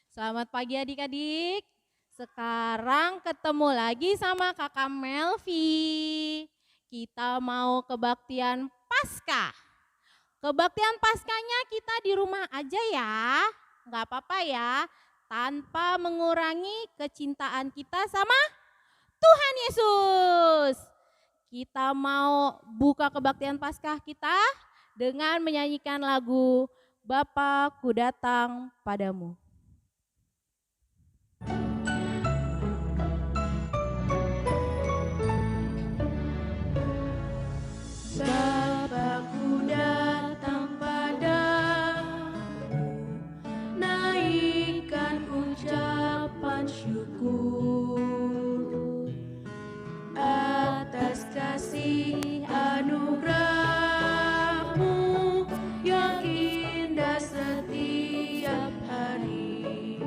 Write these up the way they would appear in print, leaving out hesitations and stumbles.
Selamat pagi adik-adik. Sekarang ketemu lagi sama kakak Melvi. Kita mau kebaktian Paskah. Kebaktian Paskahnya kita di rumah aja ya. Nggak apa-apa ya. Tanpa mengurangi kecintaan kita sama Tuhan Yesus. Kita mau buka kebaktian Paskah kita dengan menyanyikan lagu Bapa ku datang padamu. Bapa-Ku datang padamu, naikkan ucapan syukur atas kasih anugerah-Mu yang indah setiap hari.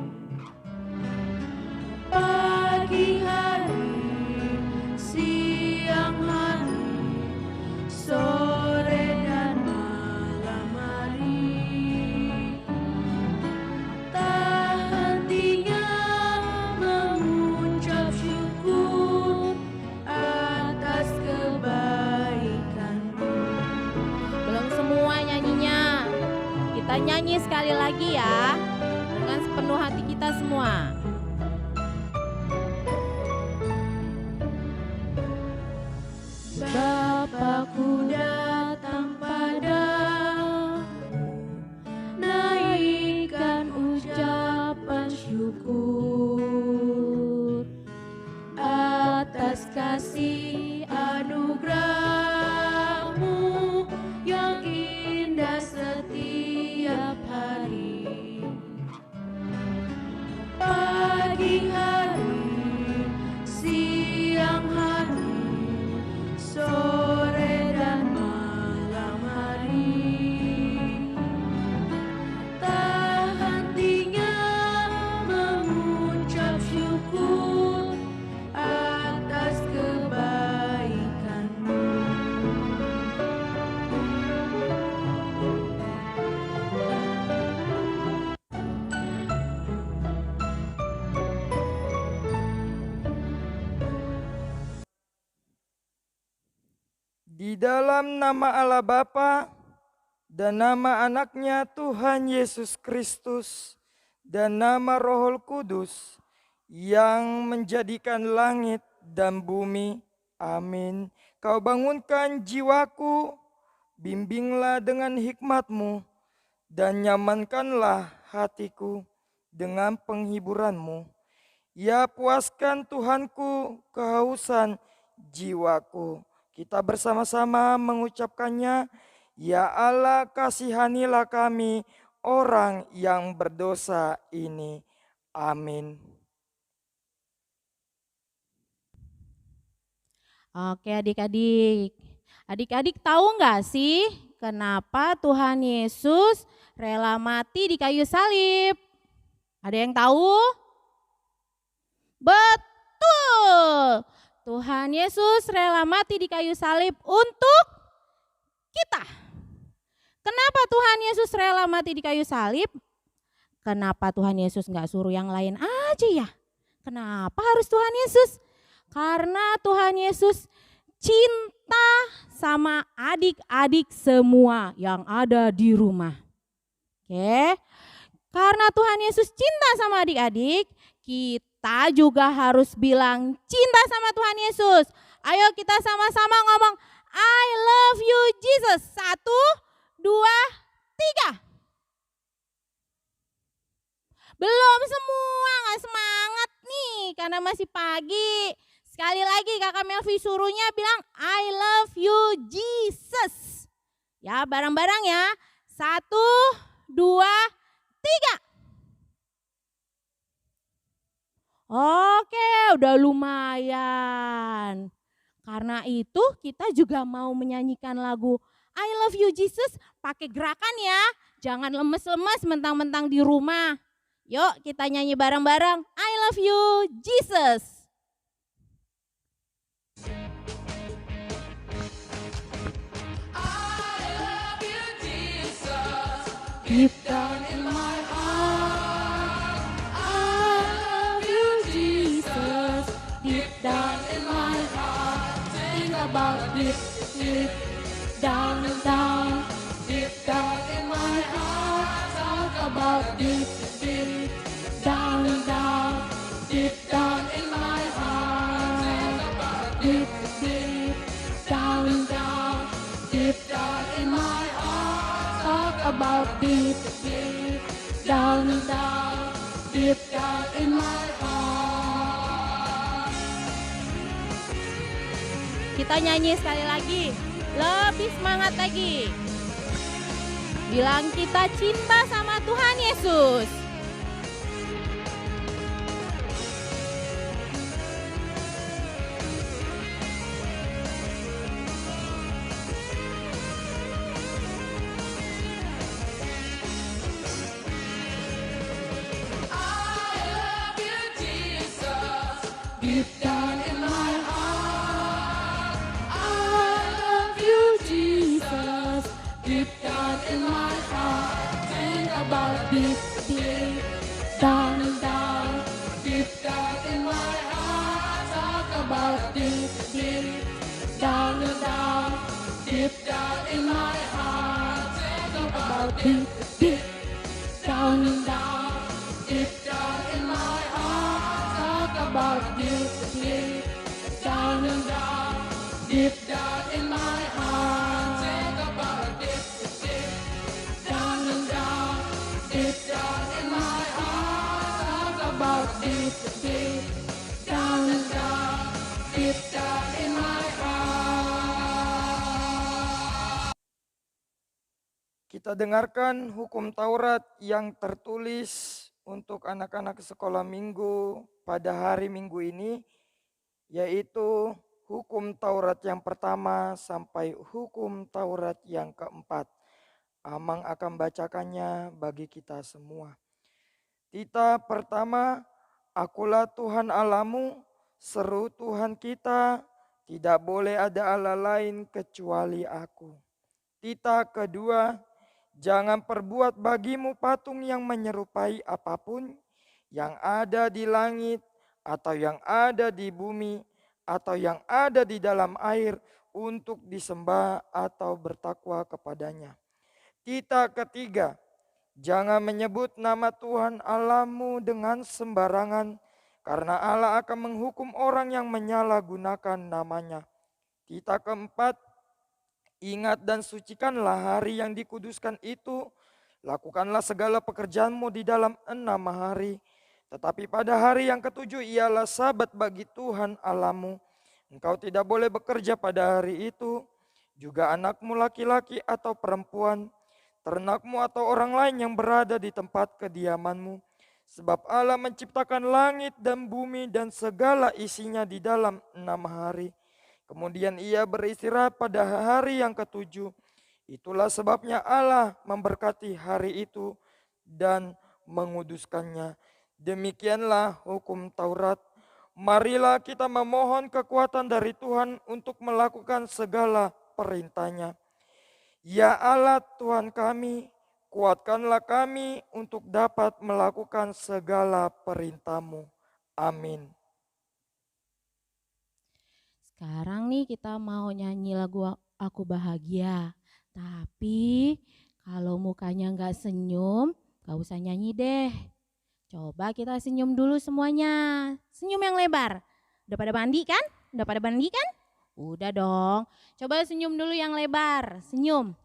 Pagi hari, siang hari, sore dan malam hari, tak hentinya mengucap syukur atas kebaikan-Mu. Belum semua nyanyinya. Kita nyanyi sekali lagi ya. Dengan sepenuh hati kita semua. Bapa-Ku datang padamu, naikkan ucapan syukur atas kasih anugerah-Mu yang indah setiap hari. Pagi hari, siang hari, sore dan malam hari, tak hentinya mengucap syukur atas kebaikan-Mu. Di dalam nama Allah Bapa dan nama anaknya Tuhan Yesus Kristus dan nama Roh Kudus yang menjadikan langit dan bumi. Amin. Kau bangunkan jiwaku, bimbinglah dengan hikmat-Mu dan nyamankanlah hatiku dengan penghiburan-Mu. Ya puaskan Tuhanku kehausan jiwaku. Kita bersama-sama mengucapkannya, ya Allah kasihanilah kami orang yang berdosa ini. Amin. Oke adik-adik. Adik-adik tahu nggak sih kenapa Tuhan Yesus rela mati di kayu salib? Ada yang tahu? Betul. Tuhan Yesus rela mati di kayu salib untuk kita. Kenapa Tuhan Yesus rela mati di kayu salib? Kenapa Tuhan Yesus nggak suruh yang lain aja ya? Kenapa harus Tuhan Yesus? Karena Tuhan Yesus cinta sama adik-adik semua yang ada di rumah. Oke. Karena Tuhan Yesus cinta sama adik-adik, kita juga harus bilang cinta sama Tuhan Yesus. Ayo kita sama-sama ngomong, I love you Jesus. 1, 2, 3. Belum semua, gak semangat nih karena masih pagi. Sekali lagi kakak Melvi suruhnya bilang I love you Jesus. Ya bareng-bareng ya. 1, 2, 3. Oke, udah lumayan. Karena itu kita juga mau menyanyikan lagu I love you Jesus pakai gerakan ya. Jangan lemes-lemes mentang-mentang di rumah. Yuk kita nyanyi bareng-bareng I love you Jesus. Deep down in my heart, deep, deep down, down, deep down in my heart. Talk about deep, deep down, down, deep down in my heart. Deep, deep down, down, deep down in my heart. Talk about deep, deep down, down, deep down in my heart. Kita nyanyi sekali lagi, lebih semangat lagi. Bilang kita cinta sama Tuhan Yesus. Deep down in my heart, I love you, Jesus. Deep down in my heart, think about deep, deep down, down, deep down in my heart. Talk about deep, deep down, down, deep down in my heart. Think about deep, deep down, down, deep down in my heart. Talk about deep, deep down, down, deep down in my heart. Think about deep, deep down, down, deep down in my heart. Talk about deep, deep down, down, deep down in my heart. Kita dengarkan hukum Taurat yang tertulis untuk anak-anak sekolah minggu pada hari Minggu ini, yaitu hukum Taurat yang pertama sampai hukum Taurat yang keempat. Amang akan bacakannya bagi kita semua. Tita pertama, akulah Tuhan Allahmu, seru Tuhan kita, tidak boleh ada Allah lain kecuali aku. Tita kedua, jangan perbuat bagimu patung yang menyerupai apapun yang ada di langit atau yang ada di bumi atau yang ada di dalam air untuk disembah atau bertakwa kepadanya. Tita ketiga, jangan menyebut nama Tuhan Allahmu dengan sembarangan, karena Allah akan menghukum orang yang menyalahgunakan namanya. Tita keempat, ingat dan sucikanlah hari yang dikuduskan itu. Lakukanlah segala pekerjaanmu di dalam 6 hari. Tetapi pada hari yang ketujuh ialah sabat bagi Tuhan Allahmu. Engkau tidak boleh bekerja pada hari itu. Juga anakmu laki-laki atau perempuan, ternakmu atau orang lain yang berada di tempat kediamanmu. Sebab Allah menciptakan langit dan bumi dan segala isinya di dalam 6 hari. Kemudian ia beristirahat pada hari yang ketujuh. Itulah sebabnya Allah memberkati hari itu dan menguduskannya. Demikianlah hukum Taurat. Marilah kita memohon kekuatan dari Tuhan untuk melakukan segala perintahnya. Ya Allah Tuhan kami, kuatkanlah kami untuk dapat melakukan segala perintah-Mu. Amin. Sekarang nih kita mau nyanyi lagu Aku Bahagia. Tapi kalau mukanya nggak senyum, nggak usah nyanyi deh. Coba kita senyum dulu semuanya. Senyum yang lebar. Udah pada mandi kan? Udah pada mandi kan? Udah dong. Coba senyum dulu yang lebar. Senyum.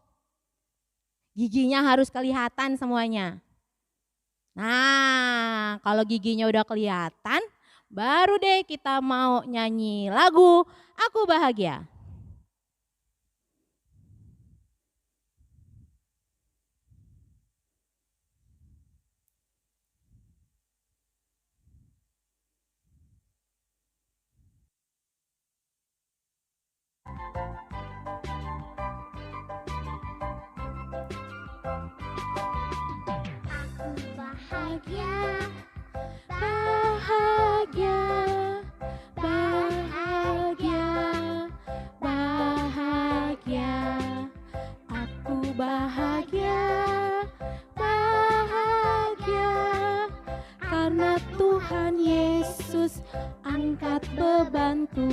Giginya harus kelihatan semuanya. Nah, kalau giginya udah kelihatan, baru deh kita mau nyanyi lagu Aku Bahagia. Bahagia, Bahagia, bahagia, bahagia. Aku bahagia, bahagia. Karena Tuhan Yesus angkat bebanku.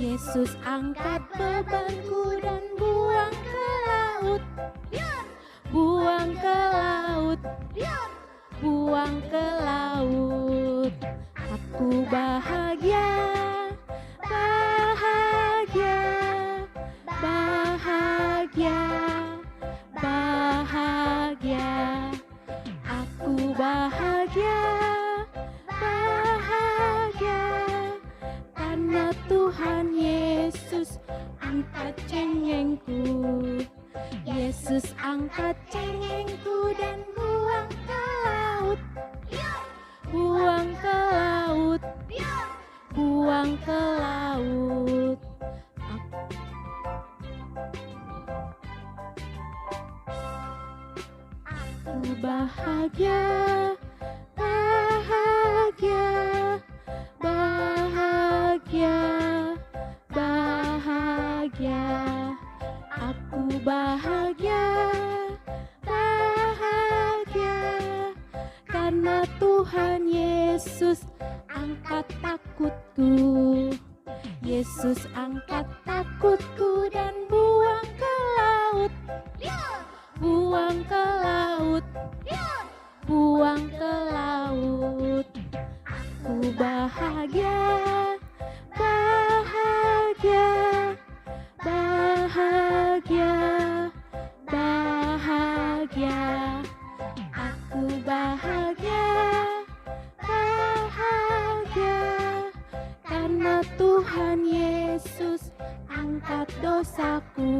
Yesus angkat bebanku dan buang ke laut. Buang ke laut. Buang ke laut. Aku bahagia, bahagia, bahagia, bahagia. Aku bahagia, bahagia, karena Tuhan Yesus angkat cengengku. Yesus angkat cengengku dan buang ke laut. Buang ke laut. Buang ke laut. Aku bahagia, bahagia, bahagia, bahagia. Aku bahagia, bahagia, karena Tuhan Yesus angkat takutku. Yesus angkat takutku dan buang ke laut. Buang ke laut. Buang ke laut. Aku bahagia, bahagia, bahagia, bahagia. Aku bahagia, bahagia, karena Tuhan Yesus angkat dosaku.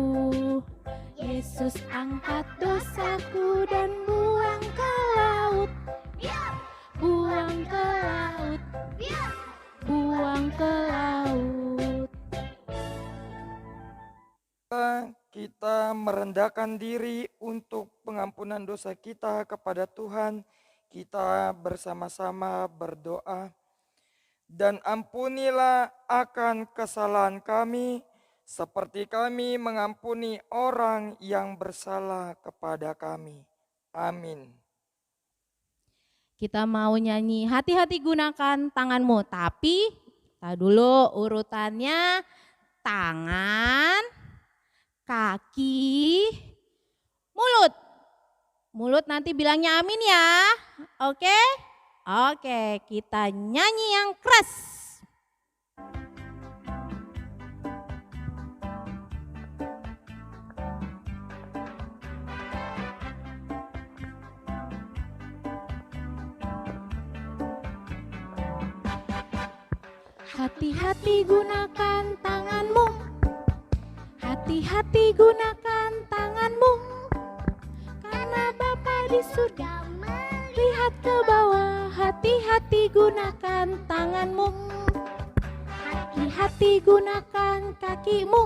Yesus angkat dosaku dan buang ke laut. Buang ke laut. Buang ke laut. Kita merendahkan diri untuk pengampunan dosa kita kepada Tuhan. Kita bersama-sama berdoa. Dan ampunilah akan kesalahan kami, seperti kami mengampuni orang yang bersalah kepada kami. Amin. Kita mau nyanyi hati-hati gunakan tanganmu. Tapi dulu urutannya tangan, kaki, mulut. Mulut nanti bilangnya amin ya. Oke? Oke, kita nyanyi yang keras. Hati-hati gunakan tanganmu. Hati-hati gunakan tanganmu. Karena Bapa di surga melihat ke bawah. Hati-hati gunakan tanganmu. Hati-hati gunakan kakimu.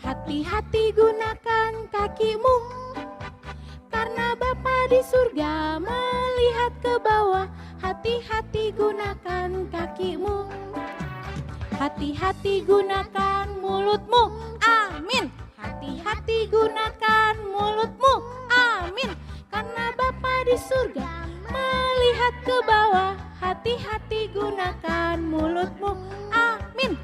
Hati-hati gunakan kakimu. Karena Bapa di surga melihat ke bawah. Hati-hati gunakan kakimu. Hati-hati gunakan mulutmu. Amin. Hati-hati gunakan mulutmu. Amin. Karena Bapa di surga melihat ke bawah. Hati-hati gunakan mulutmu. Amin.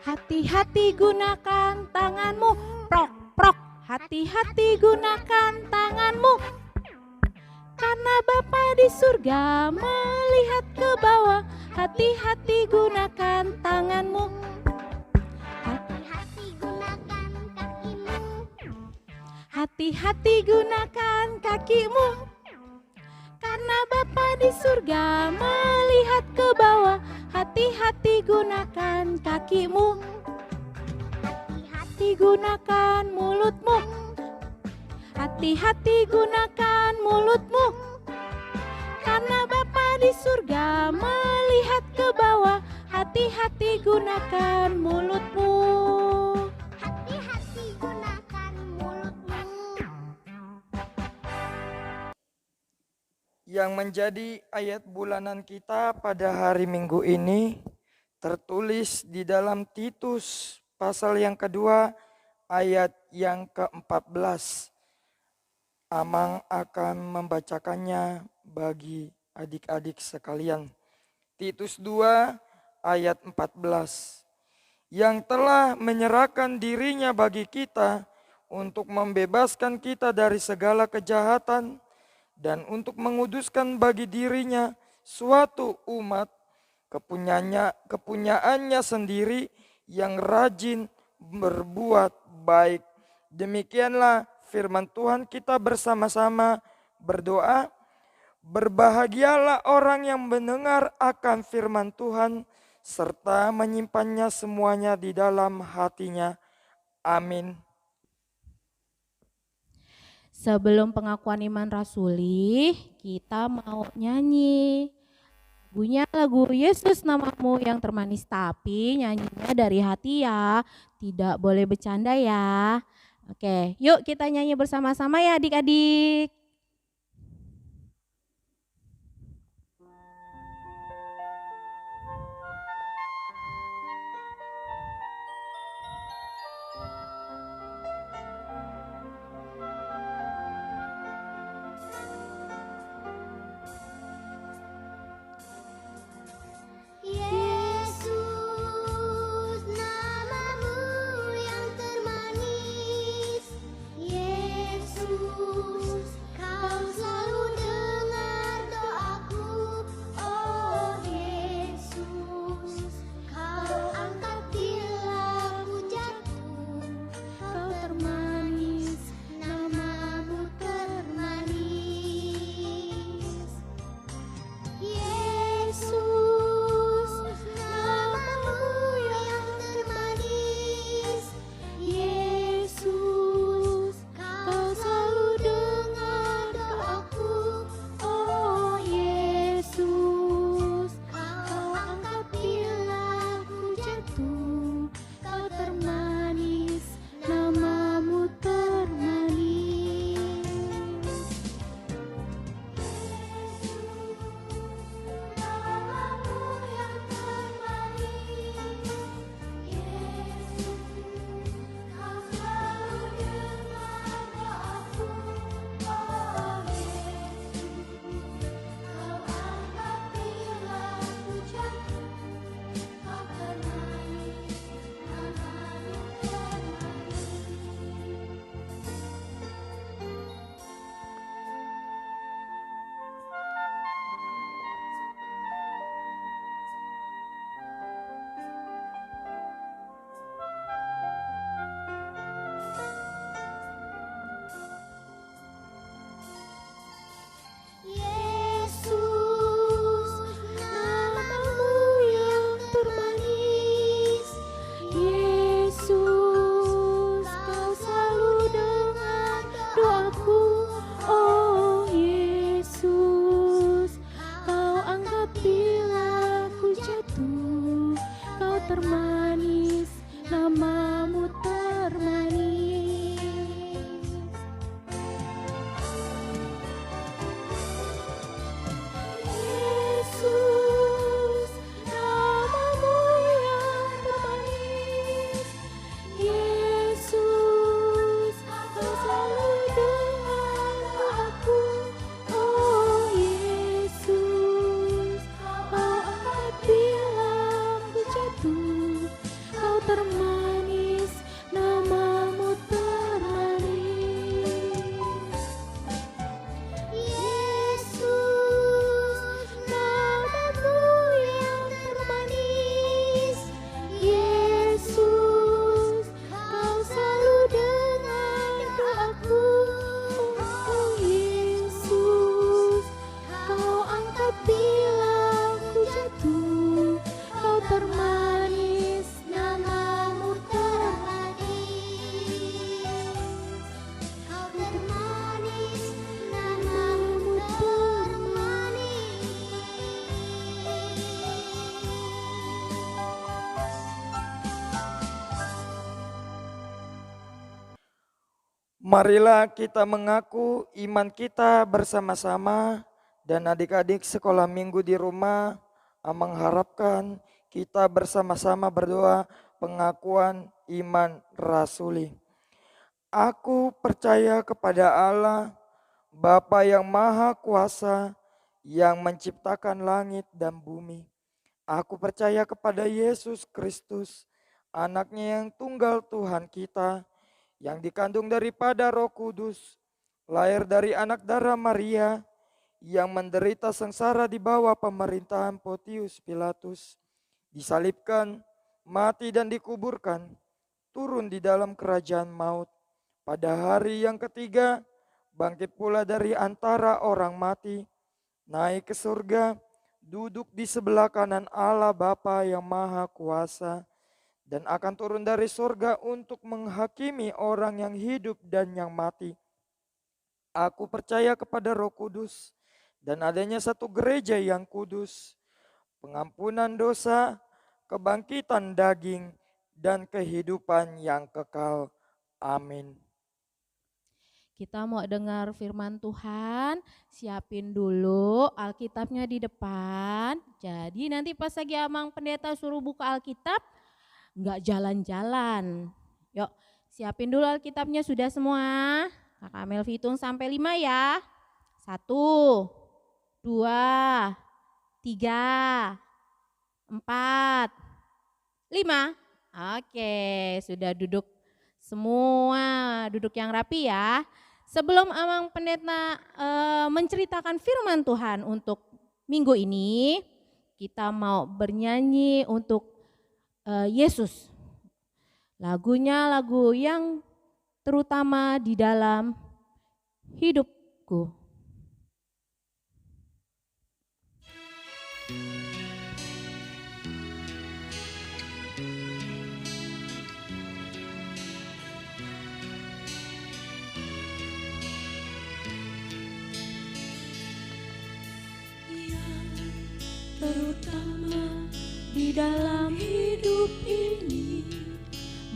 Hati-hati gunakan tanganmu. Prok, prok. Hati-hati gunakan tanganmu. Karena Bapa di surga melihat ke bawah. Hati-hati gunakan tanganmu. Hati-hati gunakan kakimu. Hati-hati gunakan kakimu. Karena Bapa di surga melihat ke bawah. Hati-hati gunakan kakimu. Hati-hati gunakan mulutmu. Hati-hati gunakan mulutmu. Karena Bapa di surga melihat ke bawah. Hati-hati gunakan mulutmu. Hati-hati gunakan mulutmu. Yang menjadi ayat bulanan kita pada hari Minggu ini tertulis di dalam Titus pasal yang kedua ayat yang ke-14. Amang akan membacakannya bagi adik-adik sekalian. Titus 2 ayat 14. Yang telah menyerahkan dirinya bagi kita untuk membebaskan kita dari segala kejahatan dan untuk menguduskan bagi dirinya suatu umat kepunyaannya sendiri yang rajin berbuat baik. Demikianlah firman Tuhan, kita bersama-sama berdoa. Berbahagialah orang yang mendengar akan firman Tuhan serta menyimpannya semuanya di dalam hatinya. Amin. Sebelum pengakuan iman rasuli, kita mau nyanyi. Lagunya lagu Yesus namamu yang termanis, tapi nyanyinya dari hati ya. Tidak boleh bercanda ya. Oke, yuk kita nyanyi bersama-sama ya adik-adik. Yesus, namamu yang termanis. Yesus, kau selalu dengar doaku. Oh Yesus, kau angkat bila ku jatuh. Kau termanis, namamu termanis. Yesus, namamu yang termanis. Yesus, kau selalu dengar doaku. Oh Yesus, kau angkat bila ku jatuh. Kau termanis, namamu termanis. Namamu yang termanis. Yesus, kau selalu dengar doaku. Oh Yesus, kau angkat bila ku jatuh. Kau termanis, namamu termanis. Yesus, namamu yang termanis. Yesus, kau selalu dengar doaku. Oh Yesus, kau angkat bila ku jatuh. Kau termanis, namamu termanis. Yesus, namamu yang termanis. Yesus, kau selalu dengar doaku. Oh Yesus, kau angkat bila ku jatuh. Kau termanis, namamu termanis. Yesus, namamu yang termanis. Yesus, kau selalu dengar doaku. Oh Yesus, kau angkat bila ku jatuh. Kau termanis, namamu termanis. Kau termanis, namamu termanis. Marilah kita mengaku iman kita bersama-sama, dan adik-adik sekolah minggu di rumah mengharapkan kita bersama-sama berdoa pengakuan iman rasuli. Aku percaya kepada Allah, Bapa yang Maha Kuasa, yang menciptakan langit dan bumi. Aku percaya kepada Yesus Kristus, anaknya yang tunggal Tuhan kita, yang dikandung daripada Roh Kudus, lahir dari anak darah Maria, yang menderita sengsara di bawah pemerintahan Pontius Pilatus, disalibkan, mati dan dikuburkan, turun di dalam kerajaan maut. Pada hari yang ketiga, bangkit pula dari antara orang mati, naik ke surga, duduk di sebelah kanan Allah Bapa yang Maha Kuasa, dan akan turun dari surga untuk menghakimi orang yang hidup dan yang mati. Aku percaya kepada Roh Kudus dan adanya satu gereja yang kudus, pengampunan dosa, kebangkitan daging, dan kehidupan yang kekal. Amin. Kita mau dengar firman Tuhan, siapin dulu Alkitabnya di depan. Jadi nanti pas lagi Amang Pendeta suruh buka Alkitab, enggak jalan-jalan. Yuk, siapin dulu Alkitabnya sudah semua. Kakak Melvi hitung sampai 5 ya. 1, 2, 3, 4, 5. Oke, sudah duduk semua, duduk yang rapi ya. Sebelum Amang Pendeta menceritakan firman Tuhan untuk minggu ini, kita mau bernyanyi untuk Yesus. Lagunya lagu yang terutama di dalam hidupku. Terutama di dalam hidup ini,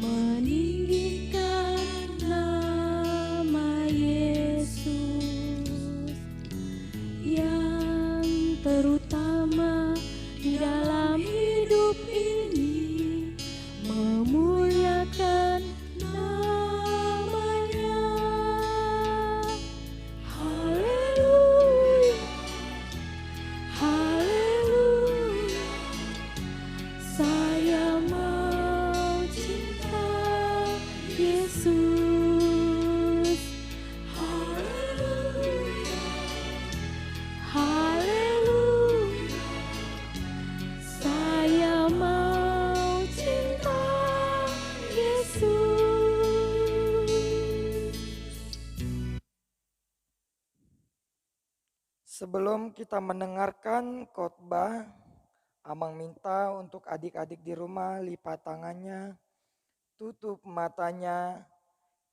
meninggikan nama Yesus. Yang terutama di dalam hidup ini, memuliakan namanya. Haleluya, haleluya. Saya mau cinta Yesus. Haleluya, haleluya. Saya mau cinta Yesus. Sebelum kita mendengarkan khotbah, Amang minta untuk adik-adik di rumah lipat tangannya, tutup matanya,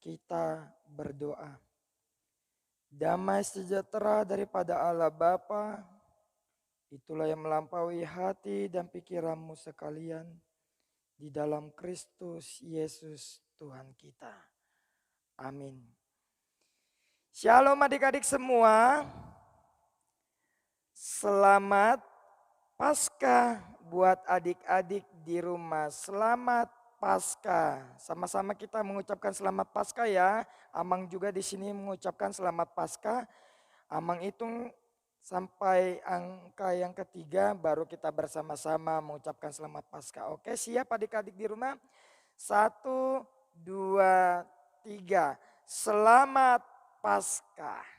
kita berdoa. Damai sejahtera daripada Allah Bapa, itulah yang melampaui hati dan pikiranmu sekalian, di dalam Kristus Yesus Tuhan kita. Amin. Shalom adik-adik semua. Selamat Paskah buat adik-adik di rumah. Selamat Paskah. Sama-sama kita mengucapkan selamat Paskah ya. Amang juga di sini mengucapkan selamat Paskah. Amang hitung sampai angka yang ketiga baru kita bersama-sama mengucapkan selamat Paskah. Oke, siap adik-adik di rumah? 1, 2, 3. Selamat Paskah.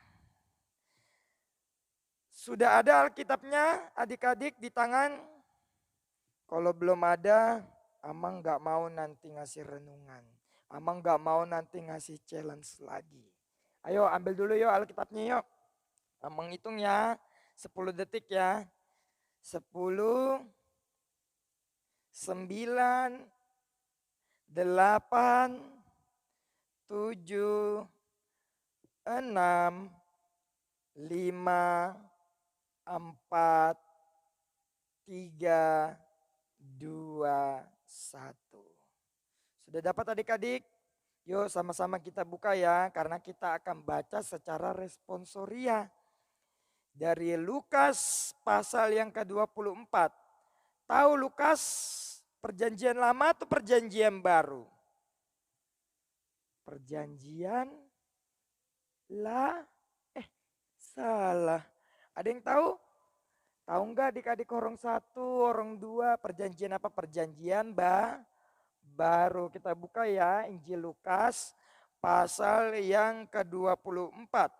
Sudah ada Alkitabnya adik-adik di tangan? Kalau belum ada, Amang gak mau nanti ngasih renungan. Amang gak mau nanti ngasih challenge lagi. Ayo ambil dulu yuk Alkitabnya yuk. Amang hitung ya, 10 detik ya. 10, 9, 8, 7, 6, 5, 4, 3, 2, 1. Sudah dapat adik-adik? Yuk sama-sama kita buka ya, karena kita akan baca secara responsoria. Dari Lukas pasal yang ke-24. Tahu Lukas perjanjian lama atau perjanjian baru? Perjanjian Salah. Ada yang tahu? Tahu nggak adik-adik orang 1, orang 2, perjanjian apa? Perjanjian baru. Kita buka ya Injil Lukas pasal yang ke-24.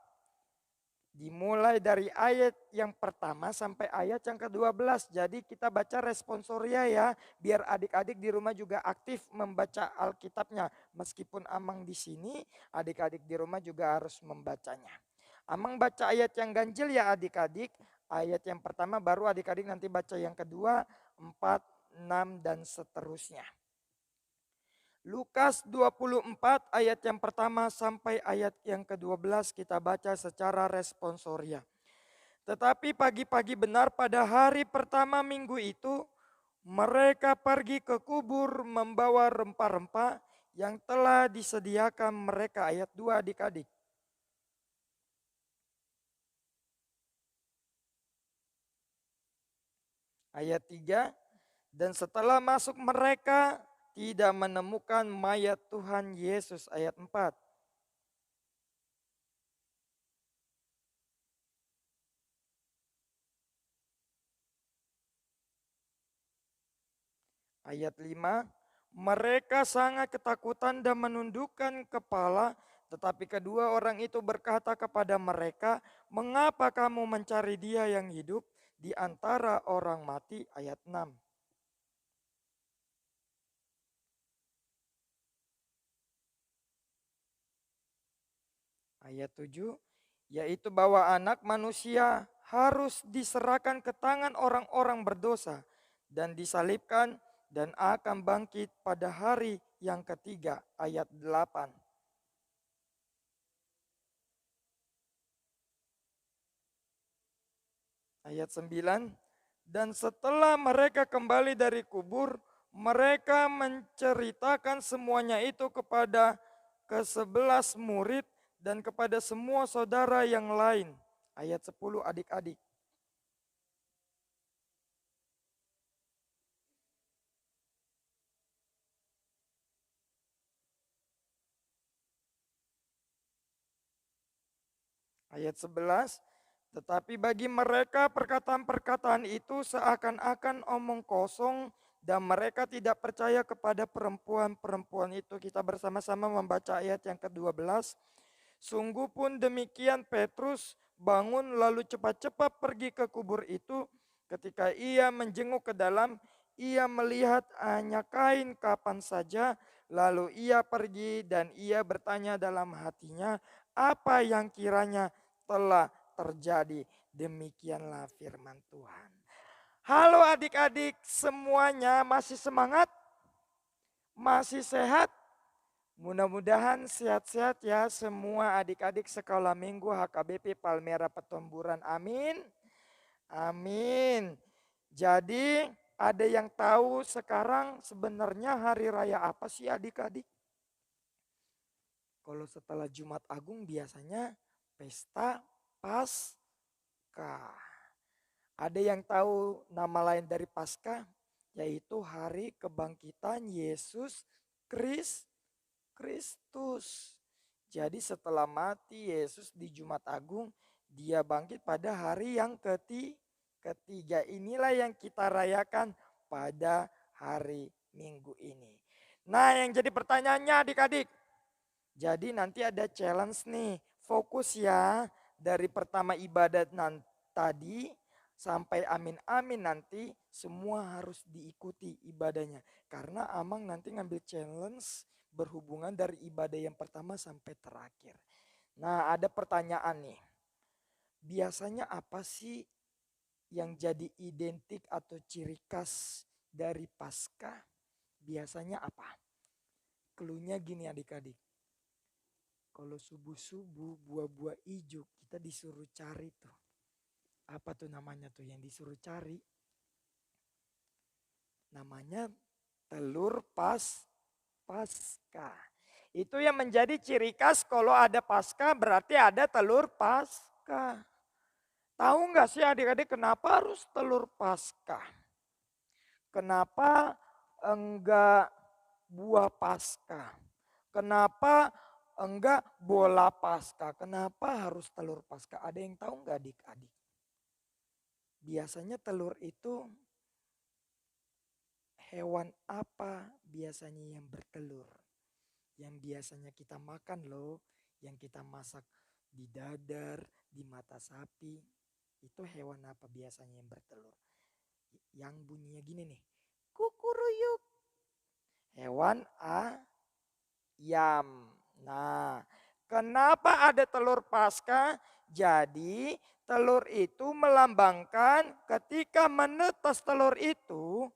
Dimulai dari ayat yang pertama sampai ayat yang ke-12. Jadi kita baca responsoria ya. Biar adik-adik di rumah juga aktif membaca Alkitabnya. Meskipun Amang di sini, adik-adik di rumah juga harus membacanya. Amang baca ayat yang ganjil ya adik-adik. Ayat yang pertama baru adik-adik nanti baca yang kedua, 4, 6 dan seterusnya. Lukas 24 ayat yang pertama sampai ayat yang ke-12 kita baca secara responsoria. Tetapi pagi-pagi benar pada hari pertama minggu itu, mereka pergi ke kubur membawa rempah-rempah yang telah disediakan mereka. Ayat 2 adik-adik. Ayat 3, dan setelah masuk mereka tidak menemukan mayat Tuhan Yesus. Ayat 4. Ayat 5, mereka sangat ketakutan dan menundukkan kepala, tetapi kedua orang itu berkata kepada mereka, mengapa kamu mencari dia yang hidup di antara orang mati? Ayat 6. Ayat 7, yaitu bahwa anak manusia harus diserahkan ke tangan orang-orang berdosa dan disalibkan dan akan bangkit pada hari yang ketiga. Ayat 8. Ayat 9, dan setelah mereka kembali dari kubur, mereka menceritakan semuanya itu kepada ke-11 murid dan kepada semua saudara yang lain. Ayat 10 adik-adik. Ayat 11, tetapi bagi mereka perkataan-perkataan itu seakan-akan omong kosong dan mereka tidak percaya kepada perempuan-perempuan itu. Kita bersama-sama membaca ayat yang ke-12. Sungguh pun demikian Petrus bangun lalu cepat-cepat pergi ke kubur itu. Ketika ia menjenguk ke dalam, ia melihat hanya kain kapan saja. Lalu ia pergi dan ia bertanya dalam hatinya, apa yang kiranya telah terjadi. Demikianlah firman Tuhan. Halo adik-adik semuanya, masih semangat? Masih sehat? Mudah-mudahan sehat-sehat ya semua adik-adik sekolah minggu HKBP Palmera Petamburan. Amin. Amin. Jadi ada yang tahu sekarang sebenarnya hari raya apa sih adik-adik? Kalau setelah Jumat Agung biasanya pesta Paskah. Ada yang tahu nama lain dari Paskah? Yaitu hari kebangkitan Yesus Kristus. Jadi setelah mati Yesus di Jumat Agung, dia bangkit pada hari yang ketiga. Inilah yang kita rayakan pada hari Minggu ini. Nah, yang jadi pertanyaannya adik-adik. Jadi nanti ada challenge nih, fokus ya dari pertama ibadat tadi sampai amin-amin nanti semua harus diikuti ibadahnya. Karena Amang nanti ngambil challenge berhubungan dari ibadah yang pertama sampai terakhir. Nah ada pertanyaan nih, biasanya apa sih yang jadi identik atau ciri khas dari Paskah? Biasanya apa? Cluenya gini adik-adik. Kalau subuh-subuh buah-buah hijau kita disuruh cari tuh. Apa tuh namanya tuh yang disuruh cari? Namanya telur Paskah. Itu yang menjadi ciri khas kalau ada Paskah berarti ada telur Paskah. Tahu nggak sih adik-adik kenapa harus telur Paskah? Kenapa enggak buah Paskah? Kenapa enggak bola Paskah. Kenapa harus telur Paskah? Ada yang tahu enggak adik-adik? Biasanya telur itu hewan apa biasanya yang bertelur? Yang biasanya kita makan loh, yang kita masak di dadar, di mata sapi. Itu hewan apa biasanya yang bertelur? Yang bunyinya gini nih. Kukuruyuk. Hewan ayam. Nah, kenapa ada telur Paskah? Jadi telur itu melambangkan ketika menetas telur itu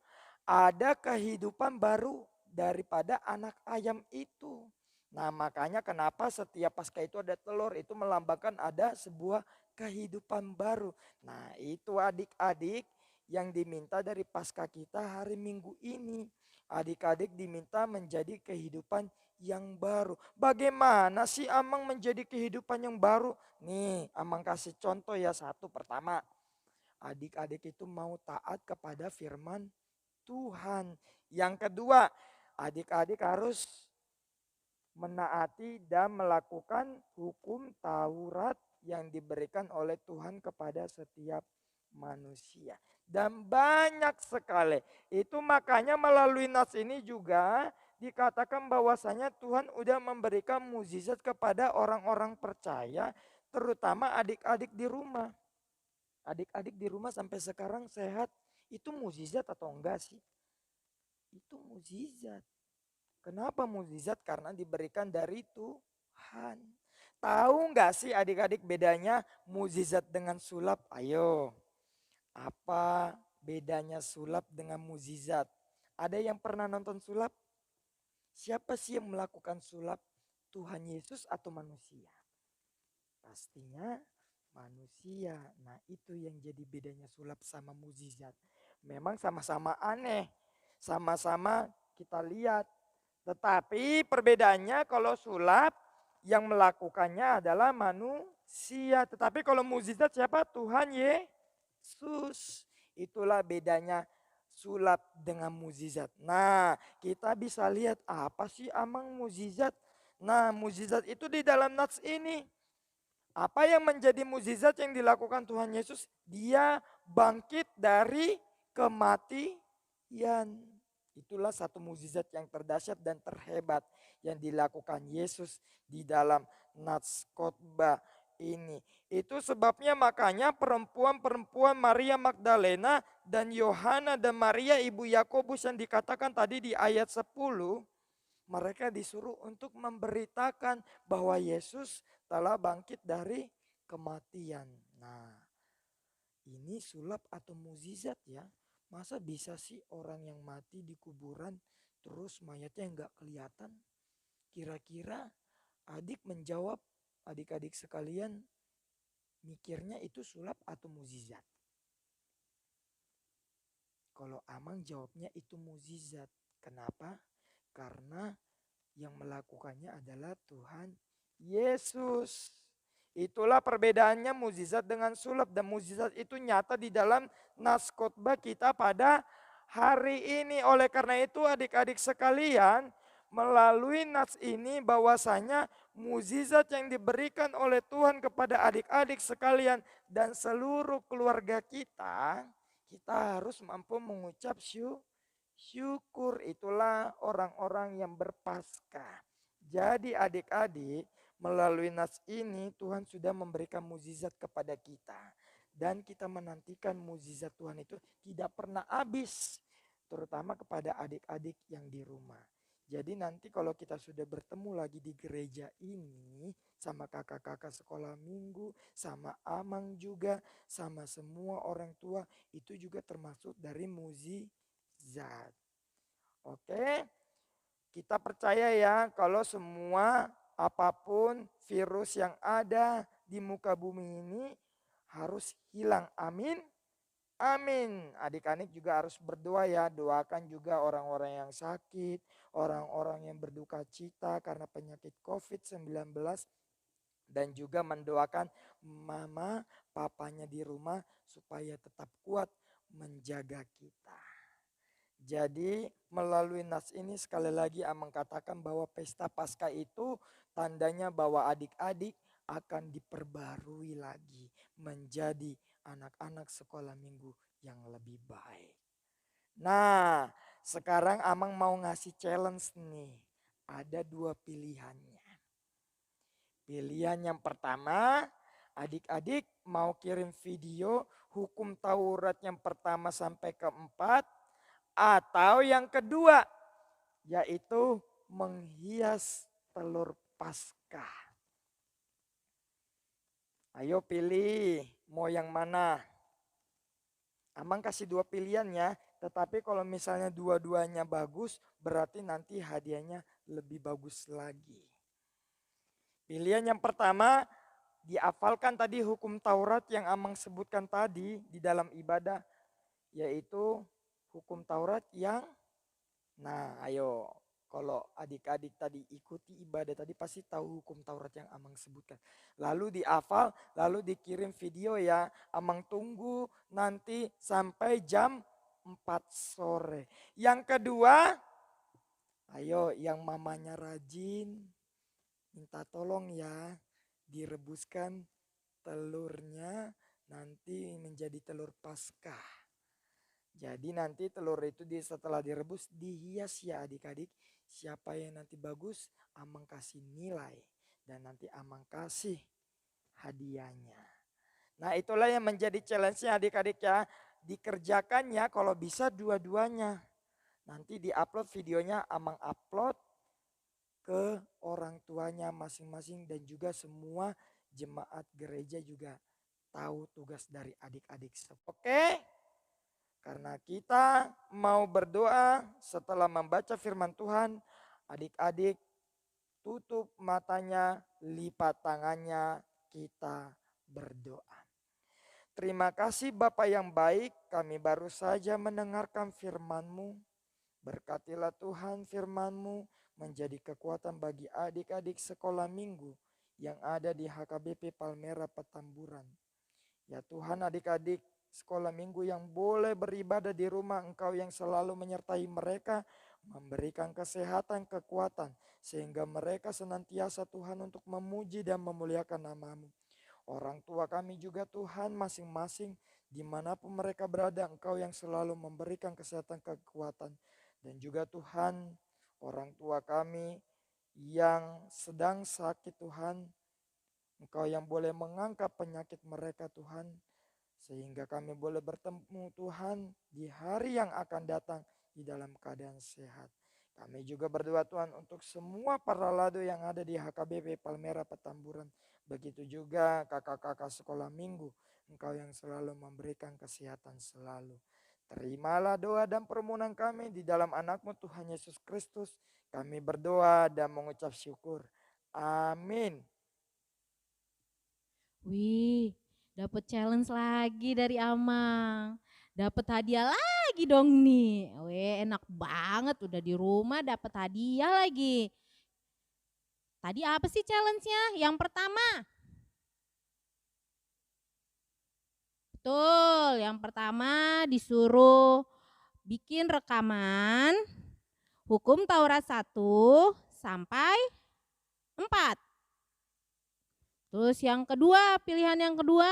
ada kehidupan baru daripada anak ayam itu. Nah, makanya kenapa setiap Paskah itu ada telur, itu melambangkan ada sebuah kehidupan baru. Nah, itu adik-adik yang diminta dari Paskah kita hari Minggu ini. Adik-adik diminta menjadi kehidupan yang baru. Bagaimana sih Amang menjadi kehidupan yang baru? Nih, Amang kasih contoh ya. Satu, pertama, adik-adik itu mau taat kepada firman Tuhan. Yang kedua, adik-adik harus menaati dan melakukan hukum Taurat yang diberikan oleh Tuhan kepada setiap manusia. Dan banyak sekali. Itu makanya melalui nas ini juga dikatakan bahwasanya Tuhan udah memberikan mukjizat kepada orang-orang percaya, terutama adik-adik di rumah. Adik-adik di rumah sampai sekarang sehat, itu mukjizat atau enggak sih? Itu mukjizat. Kenapa mukjizat? Karena diberikan dari Tuhan. Tahu enggak sih adik-adik bedanya mukjizat dengan sulap? Ayo. Apa bedanya sulap dengan mukjizat? Ada yang pernah nonton sulap? Siapa sih yang melakukan sulap? Tuhan Yesus atau manusia? Pastinya manusia. Nah, itu yang jadi bedanya sulap sama mukjizat. Memang sama-sama aneh. Sama-sama kita lihat. Tetapi perbedaannya kalau sulap yang melakukannya adalah manusia. Tetapi kalau mukjizat siapa? Tuhan Yesus. Itulah bedanya sulap dengan mukjizat. Nah, kita bisa lihat apa sih Amang mukjizat? Nah, mukjizat itu di dalam nats ini. Apa yang menjadi mukjizat yang dilakukan Tuhan Yesus? Dia bangkit dari kematian. Itulah satu mukjizat yang terdahsyat dan terhebat yang dilakukan Yesus di dalam nats khotbah ini. Itu sebabnya makanya perempuan-perempuan Maria Magdalena dan Yohana dan Maria ibu Yakobus yang dikatakan tadi di ayat 10, mereka disuruh untuk memberitakan bahwa Yesus telah bangkit dari kematian. Nah, ini sulap atau mukjizat ya. Masa bisa sih orang yang mati di kuburan terus mayatnya nggak kelihatan? Kira-kira adik menjawab, adik-adik sekalian mikirnya itu sulap atau mukjizat? Kalau Amang jawabnya itu mukjizat. Kenapa? Karena yang melakukannya adalah Tuhan Yesus. Itulah perbedaannya mukjizat dengan sulap, dan mukjizat itu nyata di dalam nas khotbah kita pada hari ini. Oleh karena itu adik-adik sekalian, melalui nas ini bahwasanya mukjizat yang diberikan oleh Tuhan kepada adik-adik sekalian dan seluruh keluarga kita, kita harus mampu mengucap syukur. Itulah orang-orang yang berpaskah. Jadi adik-adik, melalui nas ini Tuhan sudah memberikan mukjizat kepada kita. Dan kita menantikan mukjizat Tuhan itu tidak pernah habis. Terutama kepada adik-adik yang di rumah. Jadi nanti kalau kita sudah bertemu lagi di gereja ini, sama kakak-kakak sekolah minggu, sama Amang juga, sama semua orang tua, itu juga termasuk dari mukjizat. Oke, kita percaya ya kalau semua apapun virus yang ada di muka bumi ini harus hilang. Amin. Amin. Adik-adik juga harus berdoa ya. Doakan juga orang-orang yang sakit, orang-orang yang berduka cita karena penyakit COVID-19. Dan juga mendoakan mama, papanya di rumah supaya tetap kuat menjaga kita. Jadi melalui nas ini sekali lagi Amang katakan bahwa pesta Paskah itu tandanya bahwa adik-adik akan diperbarui lagi menjadi anak-anak sekolah minggu yang lebih baik. Nah, sekarang Amang mau ngasih challenge nih. Ada 2 pilihannya. Pilihan yang pertama, adik-adik mau kirim video hukum Taurat yang pertama sampai keempat, atau yang kedua, yaitu menghias telur Paskah. Ayo pilih, mau yang mana? Amang kasih 2 pilihan ya, tetapi kalau misalnya dua-duanya bagus, berarti nanti hadiahnya lebih bagus lagi. Pilihan yang pertama, dihafalkan tadi hukum Taurat yang Amang sebutkan tadi di dalam ibadah, yaitu hukum Taurat yang, nah ayo, kalau adik-adik tadi ikuti ibadah tadi pasti tahu hukum Taurat yang Amang sebutkan. Lalu dihafal, lalu dikirim video ya. Amang tunggu nanti sampai jam 4 sore. Yang kedua, ayo yang mamanya rajin, minta tolong ya direbuskan telurnya nanti menjadi telur Paskah. Jadi nanti telur itu setelah direbus dihias ya adik-adik. Siapa yang nanti bagus, Amang kasih nilai. Dan nanti Amang kasih hadiahnya. Nah itulah yang menjadi challenge-nya adik-adik ya. Dikerjakan ya kalau bisa dua-duanya. Nanti di-upload videonya, Amang upload ke orang tuanya masing-masing. Dan juga semua jemaat gereja juga tahu tugas dari adik-adik. Oke? Karena kita mau berdoa setelah membaca firman Tuhan, adik-adik tutup matanya, lipat tangannya, kita berdoa. Terima kasih Bapa yang baik, kami baru saja mendengarkan firman-Mu. Berkatilah Tuhan firman-Mu menjadi kekuatan bagi adik-adik sekolah minggu yang ada di HKBP Palmera Petamburan. Ya Tuhan, adik-adik sekolah minggu yang boleh beribadah di rumah, Engkau yang selalu menyertai mereka, memberikan kesehatan, kekuatan, sehingga mereka senantiasa Tuhan untuk memuji dan memuliakan nama-Mu. Orang tua kami juga Tuhan masing-masing dimanapun mereka berada, Engkau yang selalu memberikan kesehatan, kekuatan. Dan juga Tuhan, orang tua kami yang sedang sakit Tuhan, Engkau yang boleh mengangkat penyakit mereka Tuhan, sehingga kami boleh bertemu Tuhan di hari yang akan datang di dalam keadaan sehat. Kami juga berdoa Tuhan untuk semua para lado yang ada di HKBP Palmera Petamburan. Begitu juga kakak-kakak sekolah minggu. Engkau yang selalu memberikan kesehatan selalu. Terimalah doa dan permohonan kami di dalam anak-Mu Tuhan Yesus Kristus. Kami berdoa dan mengucap syukur. Amin. Wih, dapat challenge lagi dari Amang. Dapat hadiah lagi dong nih. Weh, enak banget udah di rumah dapat hadiah lagi. Tadi apa sih challenge-nya? Yang pertama. Betul, yang pertama disuruh bikin rekaman hukum Taurat 1 sampai 4. Terus yang kedua, pilihan yang kedua.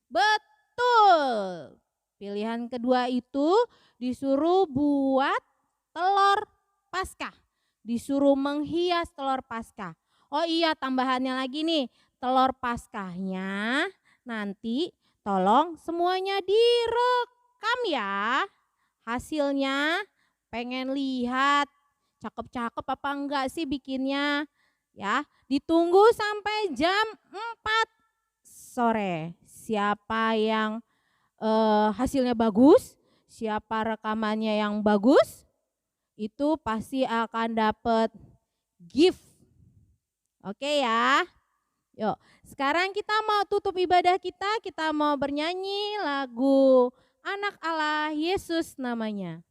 Betul. Pilihan kedua itu disuruh buat telur Paskah. Disuruh menghias telur Paskah. Oh iya, tambahannya lagi nih. Telur Paskahnya nanti tolong semuanya direkam ya. Hasilnya pengen lihat cakep-cakep apa enggak sih bikinnya. Ya, ditunggu sampai jam 4 sore. Siapa yang hasilnya bagus, siapa rekamannya yang bagus, itu pasti akan dapat gift. Oke ya. Yuk, sekarang kita mau tutup ibadah kita mau bernyanyi lagu Anak Allah Yesus namanya.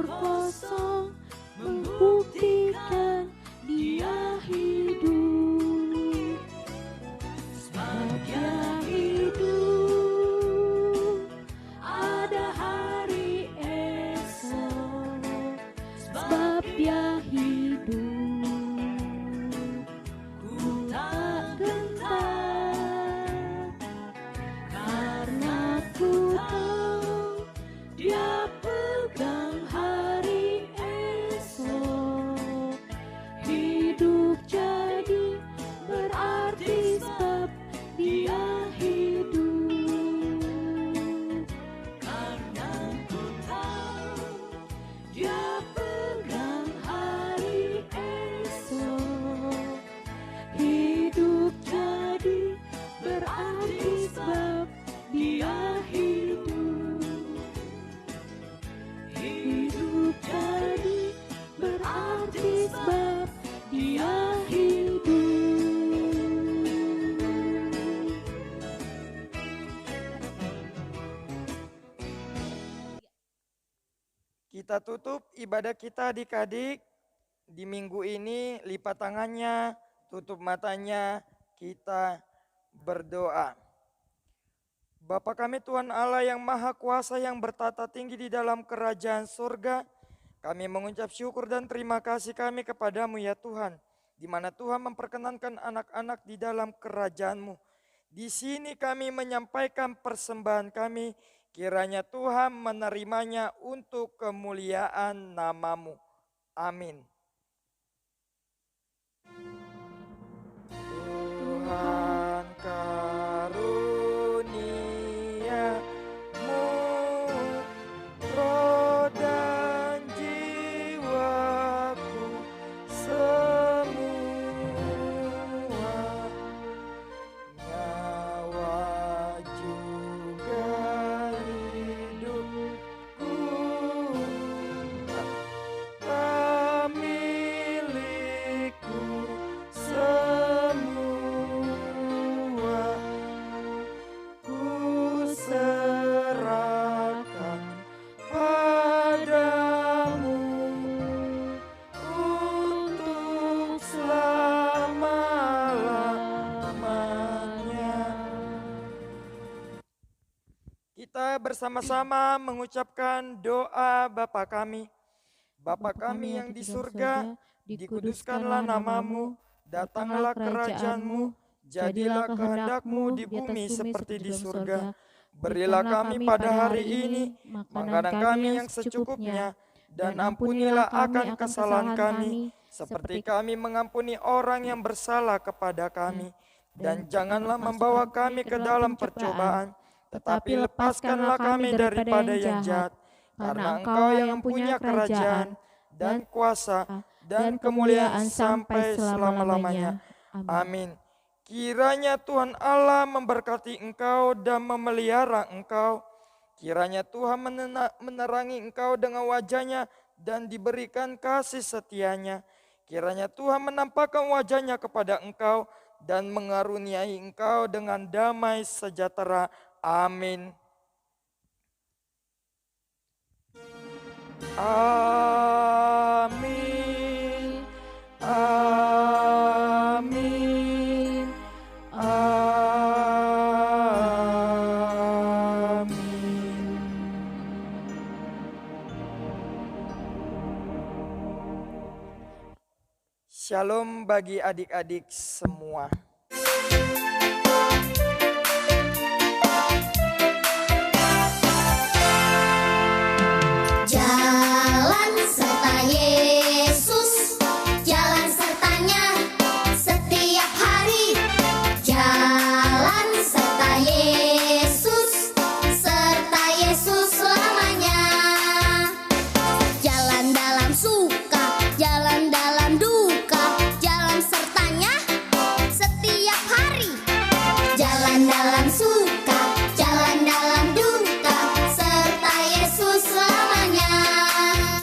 kubur kosong membuktikan Dia hidup. Sebab Dia hidup, ada hari esok. Sebab Dia hidup, ku tak gentar, karena ku tahu Dia pegang hari esok. Hidup jadi berarti sebab Dia hidup, karena ku tahu Dia pegang hari esok. Hidup jadi berarti sebab Dia hidup. Hidup jadi berarti sebab Dia hidup. Kita tutup ibadah kita adik-adik. Di minggu ini lipat tangannya, tutup matanya, kita berdoa. Bapa kami Tuhan Allah yang Maha Kuasa yang bertata tinggi di dalam kerajaan surga, kami mengucap syukur dan terima kasih kami kepadamu ya Tuhan, di mana Tuhan memperkenankan anak-anak di dalam kerajaan-Mu. Di sini kami menyampaikan persembahan kami, kiranya Tuhan menerimanya untuk kemuliaan nama-Mu. Amin. Tuhan karuniamu roh dan jiwaku semua, nyawa juga hidupku tak milikku semua, ku serahkan padamu untuk selama-lamanya. Kita bersama-sama mengucapkan doa Bapa kami. Bapa kami yang di surga, dikuduskanlah namamu, datanglah kerajaan-Mu, jadilah kehendak-Mu di bumi seperti di surga. Berilah kami pada hari ini makanan kami yang secukupnya, dan ampunilah akan kesalahan kami, seperti kami mengampuni orang yang bersalah kepada kami. Dan janganlah membawa kami ke dalam percobaan, tetapi lepaskanlah kami daripada yang jahat. Karena Engkau yang punya kerajaan dan kuasa dan kemuliaan sampai selama-lamanya. Amin. Kiranya Tuhan Allah memberkati engkau dan memelihara engkau. Kiranya Tuhan menerangi engkau dengan wajahnya dan diberikan kasih setianya. Kiranya Tuhan menampakkan wajahnya kepada engkau dan mengaruniai engkau dengan damai sejahtera. Amin. Amin. Amin. Amin. Shalom bagi adik-adik semua.